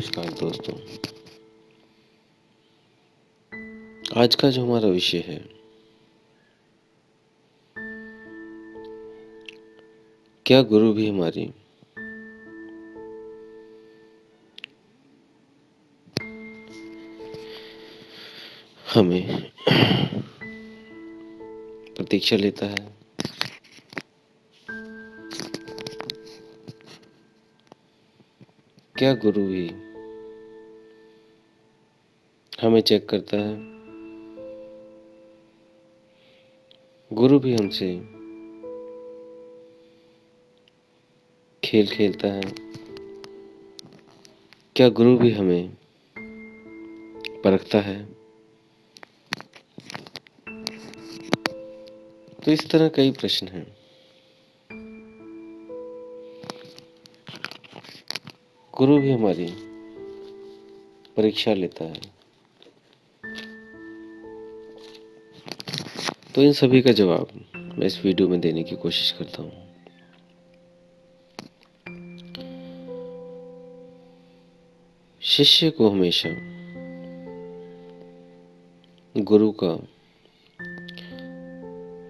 नमस्कार दोस्तों। आज का जो हमारा विषय है, क्या गुरु भी हमारी हमें प्रतीक्षा लेता है? क्या गुरु भी हमें चेक करता है? गुरु भी हमसे खेल खेलता है? क्या गुरु भी हमें परखता है? तो इस तरह कई प्रश्न हैं। गुरु भी हमारी परीक्षा लेता है। तो इन सभी का जवाब मैं इस वीडियो में देने की कोशिश करता हूँ। शिष्य को हमेशा गुरु का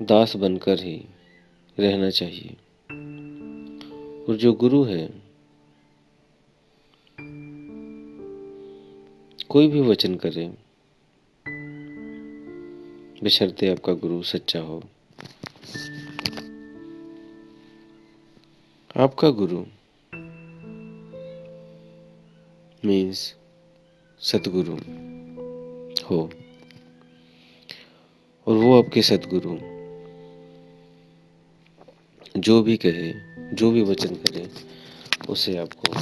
दास बनकर ही रहना चाहिए। और जो गुरु है, कोई भी वचन करे, बशर्ते आपका गुरु सच्चा हो। आपका गुरु मीन्स सतगुरु हो, और वो आपके सतगुरु जो भी कहे, जो भी वचन करे, उसे आपको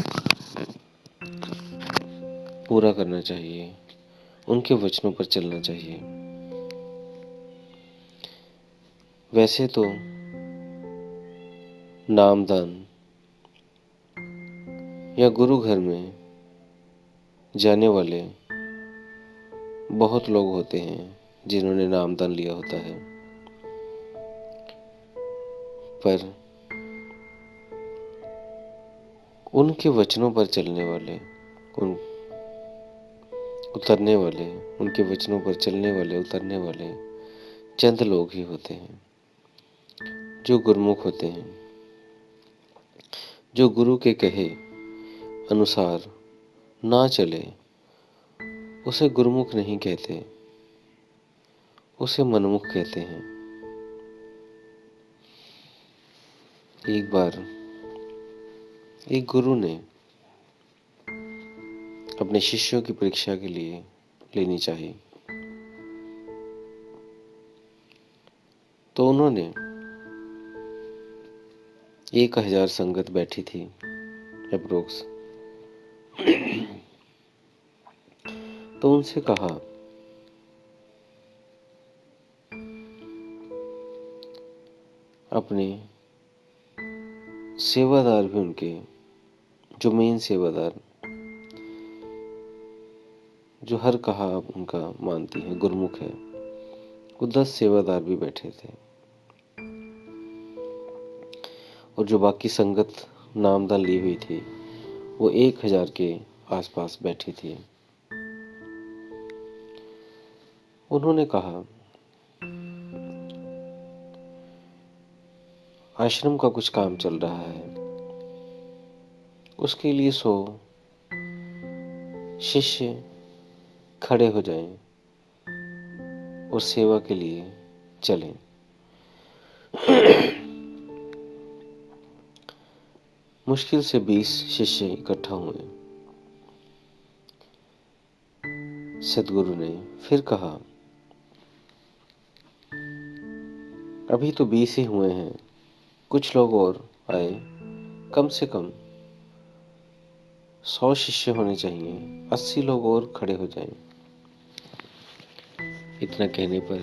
पूरा करना चाहिए, उनके वचनों पर चलना चाहिए। वैसे तो नामदान या गुरु घर में जाने वाले बहुत लोग होते हैं जिन्होंने नामदान लिया होता है, पर उनके वचनों पर चलने वाले, उन उतरने वाले, उनके वचनों पर चलने वाले, उतरने वाले चंद लोग ही होते हैं जो गुरमुख होते हैं, जो गुरु के कहे अनुसार ना चले उसे गुरमुख नहीं कहते, उसे मनमुख कहते हैं। एक बार एक गुरु ने अपने शिष्यों की परीक्षा के लिए लेनी चाहिए, तो उन्होंने 1000 संगत बैठी थी अप्रोक्स। तो उनसे कहा, अपने सेवादार भी, उनके जो मेन सेवादार, जो हर कहा उनका मानती है, गुरमुख है, वो 10 सेवादार भी बैठे थे, और जो बाकी संगत नामदान ली हुई थी वो 1000 के आसपास बैठी थी। उन्होंने कहा, आश्रम का कुछ काम चल रहा है, उसके लिए 100 शिष्य खड़े हो जाएं और सेवा के लिए चलें। मुश्किल से 20 शिष्य इकट्ठा हुए। सदगुरु ने फिर कहा, अभी तो 20 ही हुए हैं, कुछ लोग और आए, कम से कम 100 शिष्य होने चाहिए, 80 लोग और खड़े हो जाएं। इतना कहने पर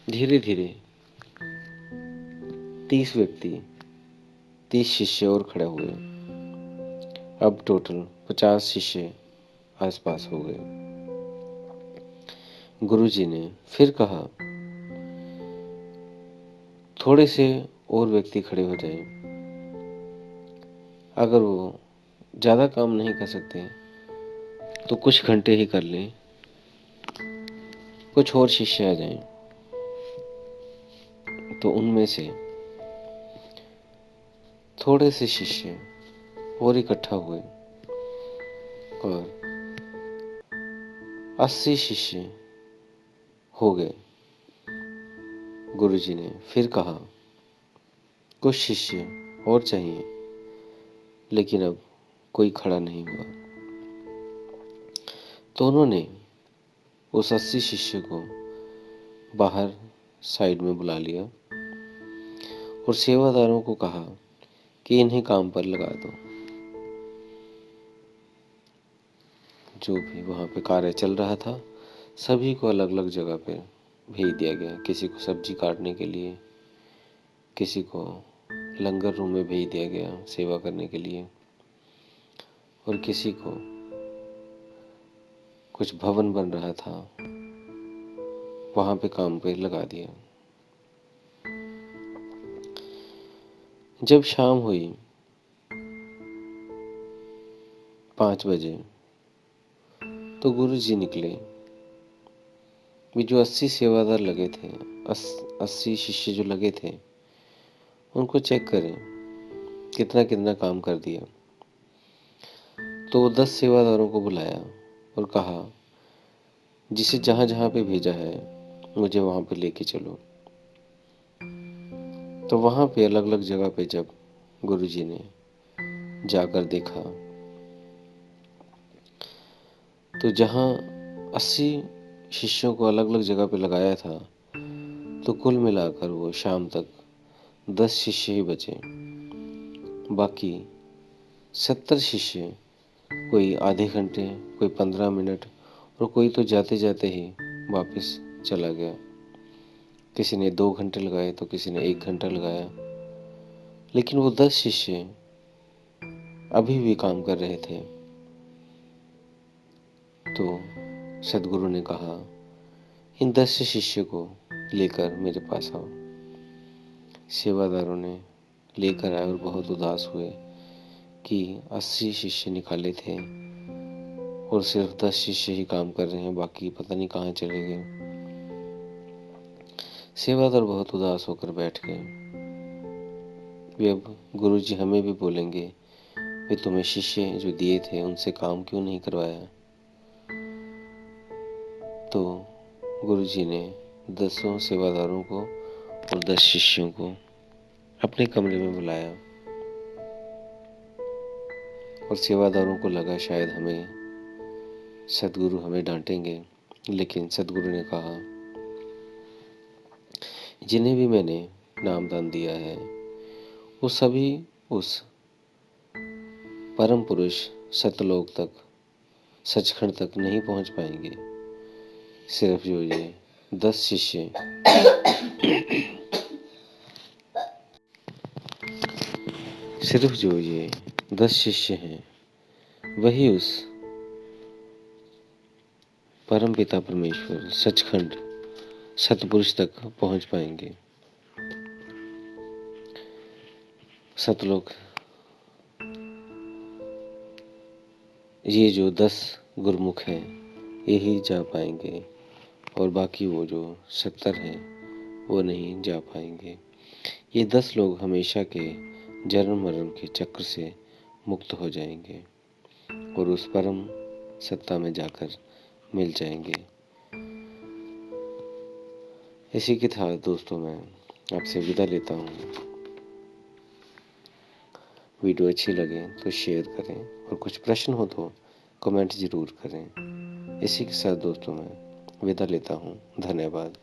धीरे धीरे 30 व्यक्ति, 30 शिष्य और खड़े हुए। अब टोटल 50 शिष्य आसपास हो गए। गुरुजी ने फिर कहा, थोड़े से और व्यक्ति खड़े हो जाएं। अगर वो ज़्यादा काम नहीं कर सकते तो कुछ घंटे ही कर लें, कुछ और शिष्य आ जाएं तो उनमें से थोड़े से शिष्य और इकट्ठा हुए और 80 शिष्य हो गए। गुरुजी ने फिर कहा, कुछ शिष्य और चाहिए, लेकिन अब कोई खड़ा नहीं हुआ। तो उन्होंने उस 80 शिष्य को बाहर साइड में बुला लिया और सेवादारों को कहा कि इन्हें काम पर लगा दो। जो भी वहाँ पे कार्य चल रहा था सभी को अलग अलग जगह पे भेज दिया गया। किसी को सब्जी काटने के लिए, किसी को लंगर रूम में भेज दिया गया सेवा करने के लिए, और किसी को कुछ भवन बन रहा था वहाँ पे काम पे लगा दिया। जब शाम हुई 5 बजे तो गुरु जी निकले भी जो 80 सेवादार लगे थे, 80 शिष्य जो लगे थे, उनको चेक करें कितना कितना काम कर दिया। तो वो 10 सेवादारों को बुलाया और कहा, जिसे जहाँ जहाँ पे भेजा है मुझे वहाँ पे लेके चलो। तो वहाँ पे अलग अलग जगह पे जब गुरुजी ने जाकर देखा तो जहाँ 80 शिष्यों को अलग अलग जगह पे लगाया था तो कुल मिलाकर वो शाम तक 10 शिष्य ही बचे। बाकी 70 शिष्य, कोई आधे घंटे, कोई 15 मिनट और कोई तो जाते जाते ही वापस चला गया। किसी ने 2 घंटे लगाए तो किसी ने 1 घंटा लगाया, लेकिन वो 10 शिष्य अभी भी काम कर रहे थे। तो सदगुरु ने कहा, इन 10 शिष्य को लेकर मेरे पास आओ। सेवादारों ने लेकर आए और बहुत उदास हुए कि 80 शिष्य निकाले थे और सिर्फ 10 शिष्य ही काम कर रहे हैं, बाकी पता नहीं कहाँ चले गए। सेवादार बहुत उदास होकर बैठ गए। वे अब गुरुजी हमें भी बोलेंगे, वे तुम्हें शिष्य जो दिए थे उनसे काम क्यों नहीं करवाया। तो गुरुजी ने 10 सेवादारों को और 10 शिष्यों को अपने कमरे में बुलाया और सेवादारों को लगा शायद सदगुरु हमें डांटेंगे, लेकिन सदगुरु ने कहा, जिन्हें भी मैंने नामदान दिया है वो सभी उस परम पुरुष सतलोक तक, सचखंड तक नहीं पहुंच पाएंगे। सिर्फ जो ये 10 शिष्य सिर्फ जो ये 10 शिष्य हैं वही उस परम पिता परमेश्वर सचखंड सतपुरुष तक पहुंच पाएंगे। सतलोक ये जो 10 गुरुमुख हैं यही जा पाएंगे और बाकी वो जो 70 हैं वो नहीं जा पाएंगे। ये 10 लोग हमेशा के जन्म मरण के चक्र से मुक्त हो जाएंगे और उस परम सत्ता में जाकर मिल जाएंगे। इसी के साथ दोस्तों मैं आपसे विदा लेता हूँ। वीडियो अच्छी लगे तो शेयर करें और कुछ प्रश्न हो तो कमेंट ज़रूर करें। इसी के साथ दोस्तों मैं विदा लेता हूँ। धन्यवाद।